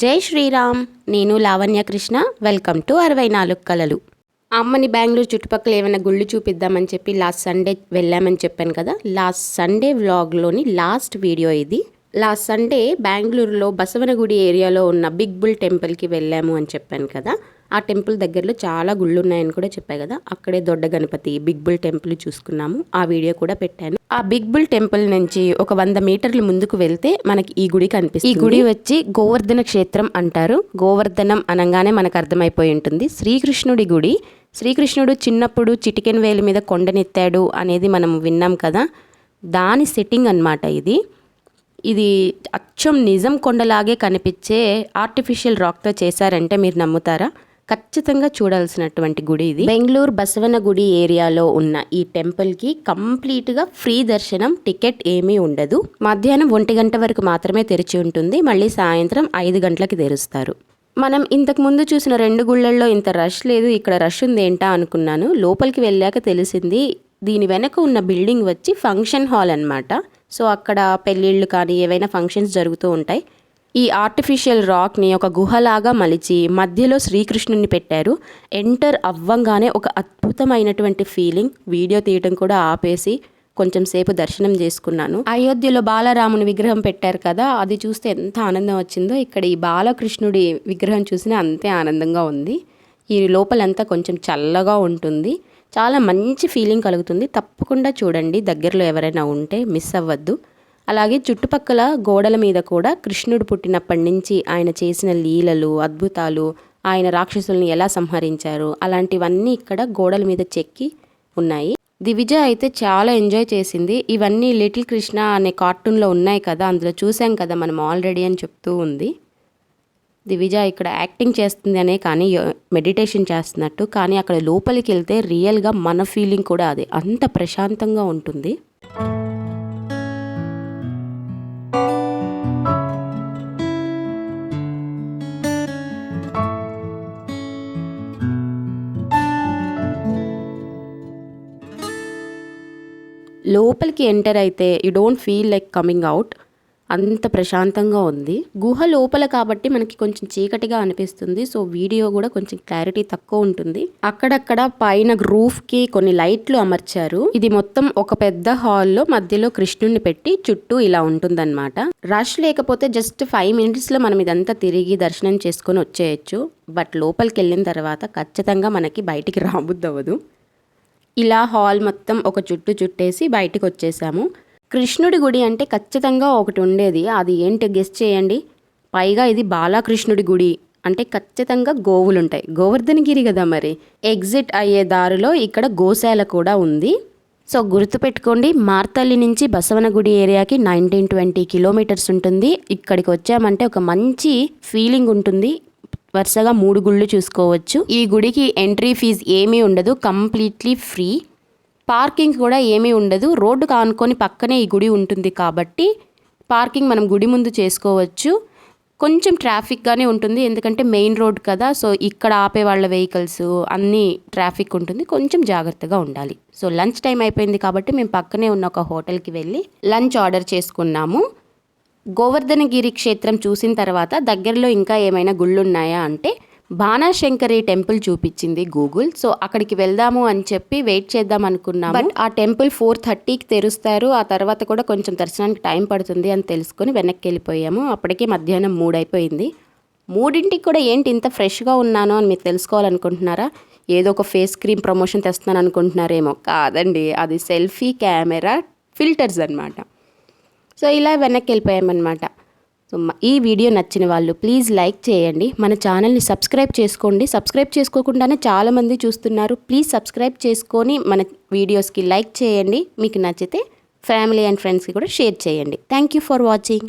జై శ్రీరామ్. నేను Lavanya Krishna. Welcome to 64 కలలు. అమ్మని బెంగళూరు చుట్టుపక్కల ఏమైనా గుళ్ళు చూపిద్దామని చెప్పి లాస్ట్ సండే వెళ్ళామని చెప్పాను కదా. లాస్ట్ సండే వ్లాగ్లోని లాస్ట్ వీడియో ఇది. లాస్ట్ సండే బెంగళూరులో బసవనగుడి ఏరియాలో ఉన్న బిగ్ బుల్ టెంపుల్కి వెళ్ళాము అని చెప్పాను కదా. ఆ టెంపుల్ దగ్గరలో చాలా గుళ్ళు ఉన్నాయని కూడా చెప్పాను కదా. అక్కడే Dodda Ganapati, big bull temple చూసుకున్నాము. ఆ వీడియో కూడా పెట్టాను. ఆ బిగ్ బుల్ టెంపుల్ నుంచి ఒక 100 మీటర్లు ముందుకు వెళ్తే మనకి ఈ గుడి కనిపిస్తుంది. ఈ గుడి వచ్చి గోవర్ధన క్షేత్రం అంటారు. గోవర్ధనం అనగానే మనకు అర్థమైపోయి ఉంటుంది. శ్రీకృష్ణుడి గుడి. శ్రీకృష్ణుడు చిన్నప్పుడు చిటికెన్ వేలు మీద కొండనెత్తాడు అనేది మనం విన్నాం కదా. దాని సెట్టింగ్ అన్నమాట ఇది. ఇది అచ్చం నిజం కొండలాగే కనిపించే ఆర్టిఫిషియల్ రాక్తో చేశారంటే మీరు నమ్ముతారా? ఖచ్చితంగా చూడాల్సినటువంటి గుడి ఇది. బెంగళూరు బసవనగుడి ఏరియాలో ఉన్న ఈ టెంపుల్కి కంప్లీట్గా ఫ్రీ దర్శనం, టికెట్ ఏమీ ఉండదు. మధ్యాహ్నం 1 గంట వరకు మాత్రమే తెరిచి ఉంటుంది. మళ్ళీ సాయంత్రం 5 గంటలకి తెరుస్తారు. మనం ఇంతకు ముందు చూసిన 2 గుళ్ళల్లో ఇంత రష్ లేదు, ఇక్కడ రష్ ఉంది ఏంటా అనుకున్నాను. లోపలికి వెళ్ళాక తెలిసింది దీని వెనక ఉన్న బిల్డింగ్ వచ్చి ఫంక్షన్ హాల్ అన్నమాట. సో అక్కడ పెళ్ళిళ్ళు కానీ ఏవైనా ఫంక్షన్స్ జరుగుతూ ఉంటాయి. ఈ ఆర్టిఫిషియల్ రాక్ని ఒక గుహలాగా మలిచి మధ్యలో శ్రీకృష్ణుని పెట్టారు. ఎంటర్ అవ్వంగానే ఒక అద్భుతమైనటువంటి ఫీలింగ్. వీడియో తీయటం కూడా ఆపేసి కొంచెం సేపు దర్శనం చేసుకున్నాను. అయోధ్యలో బాలరాముని విగ్రహం పెట్టారు కదా, అది చూస్తే ఎంత ఆనందం వచ్చిందో ఇక్కడ ఈ బాలకృష్ణుడి విగ్రహం చూసినా అంతే ఆనందంగా ఉంది. ఈ లోపలంతా కొంచెం చల్లగా ఉంటుంది. చాలా మంచి ఫీలింగ్ కలుగుతుంది. తప్పకుండా చూడండి, దగ్గరలో ఎవరైనా ఉంటే మిస్ అవ్వద్దు. అలాగే చుట్టుపక్కల గోడల మీద కూడా కృష్ణుడు పుట్టినప్పటి నుంచి ఆయన చేసిన లీలలు, అద్భుతాలు, ఆయన రాక్షసుల్ని ఎలా సంహరించారు అలాంటివన్నీ ఇక్కడ గోడల మీద చెక్కి ఉన్నాయి. దివిజ అయితే చాలా ఎంజాయ్ చేసింది. ఇవన్నీ లిటిల్ కృష్ణ అనే కార్టూన్లో ఉన్నాయి కదా, అందులో చూసాం కదా మనం ఆల్రెడీ అని చెప్తూ ఉంది. దివిజ ఇక్కడ యాక్టింగ్ చేస్తుంది అనే కానీ మెడిటేషన్ చేస్తున్నట్టు, కానీ అక్కడ లోపలికి వెళ్తే రియల్గా మన ఫీలింగ్ కూడా అదే, అంత ప్రశాంతంగా ఉంటుంది. లోపలికి ఎంటర్ అయితే you don't feel like coming out. అంత ప్రశాంతంగా ఉంది. గుహ లోపల కాబట్టి మనకి కొంచెం చీకటిగా అనిపిస్తుంది. సో వీడియో కూడా కొంచెం క్లారిటీ తక్కువ ఉంటుంది. అక్కడక్కడ పైన రూఫ్కి కొన్ని లైట్లు అమర్చారు. ఇది మొత్తం ఒక పెద్ద హాల్లో మధ్యలో కృష్ణుడిని పెట్టి చుట్టూ ఇలా ఉంటుందన్నమాట. రష్ లేకపోతే జస్ట్ 5 మినిట్స్లో మనం ఇదంతా తిరిగి దర్శనం చేసుకొని వచ్చేయచ్చు. బట్ లోపలికి వెళ్ళిన తర్వాత ఖచ్చితంగా మనకి బయటికి రాబుద్ది అవ్వదు. ఇలా హాల్ మొత్తం ఒక చుట్టేసి బయటికి వచ్చేసాము. కృష్ణుడి గుడి అంటే ఖచ్చితంగా ఒకటి ఉండేది, అది ఏంటి గెస్ చేయండి. పైగా ఇది బాలకృష్ణుడి గుడి అంటే ఖచ్చితంగా గోవులు ఉంటాయి. గోవర్ధనగిరి కదా మరి. ఎగ్జిట్ అయ్యే దారిలో ఇక్కడ గోశాల కూడా ఉంది. సో గుర్తుపెట్టుకోండి, మార్తల్లి నుంచి బసవనగుడి ఏరియాకి 19-20 కిలోమీటర్స్ ఉంటుంది. ఇక్కడికి వచ్చామంటే ఒక మంచి ఫీలింగ్ ఉంటుంది. వరుసగా 3 గుళ్ళు చూసుకోవచ్చు. ఈ గుడికి ఎంట్రీ ఫీజు ఏమీ ఉండదు, కంప్లీట్లీ ఫ్రీ. పార్కింగ్ కూడా ఏమీ ఉండదు. రోడ్డు కానుకొని పక్కనే ఈ గుడి ఉంటుంది కాబట్టి పార్కింగ్ మనం గుడి ముందు చేసుకోవచ్చు. కొంచెం ట్రాఫిక్గానే ఉంటుంది, ఎందుకంటే మెయిన్ రోడ్ కదా. సో ఇక్కడ ఆపే వాళ్ళ వెహికల్స్ అన్నీ ట్రాఫిక్ ఉంటుంది, కొంచెం జాగ్రత్తగా ఉండాలి. సో లంచ్ టైం అయిపోయింది కాబట్టి మేము పక్కనే ఉన్న ఒక హోటల్కి వెళ్ళి లంచ్ ఆర్డర్ చేసుకున్నాము. గోవర్ధనగిరి క్షేత్రం చూసిన తర్వాత దగ్గరలో ఇంకా ఏమైనా గుళ్ళు ఉన్నాయా అంటే బాణాశంకరి టెంపుల్ చూపించింది గూగుల్. సో అక్కడికి వెళ్దాము అని చెప్పి వెయిట్ చేద్దాం అనుకున్నాము. బట్ ఆ టెంపుల్ 4:30కి తెరుస్తారు. ఆ తర్వాత కూడా కొంచెం దర్శనానికి టైం పడుతుంది అని తెలుసుకొని వెనక్కి వెళ్ళిపోయాము. అప్పటికే మధ్యాహ్నం 3 అయిపోయింది. 3ంటికి కూడా ఏంటి ఇంత ఫ్రెష్గా ఉన్నాను అని మీరు తెలుసుకోవాలనుకుంటున్నారా? ఏదో ఒక ఫేస్ క్రీమ్ ప్రమోషన్ తెస్తున్నాను అనుకుంటున్నారేమో. కాదండి, అది సెల్ఫీ కెమెరా ఫిల్టర్స్ అన్నమాట. సో ఇలా వెనక్కి వెళ్ళిపోయామన్నమాట. సో ఈ వీడియో నచ్చిన వాళ్ళు ప్లీజ్ లైక్ చేయండి. మన ఛానల్ని సబ్స్క్రైబ్ చేసుకోండి. సబ్స్క్రైబ్ చేసుకోకుండానే చాలామంది చూస్తున్నారు. ప్లీజ్ సబ్స్క్రైబ్ చేసుకొని మన వీడియోస్కి లైక్ చేయండి. మీకు నచ్చితే ఫ్యామిలీ అండ్ ఫ్రెండ్స్కి కూడా షేర్ చేయండి. Thank you for watching.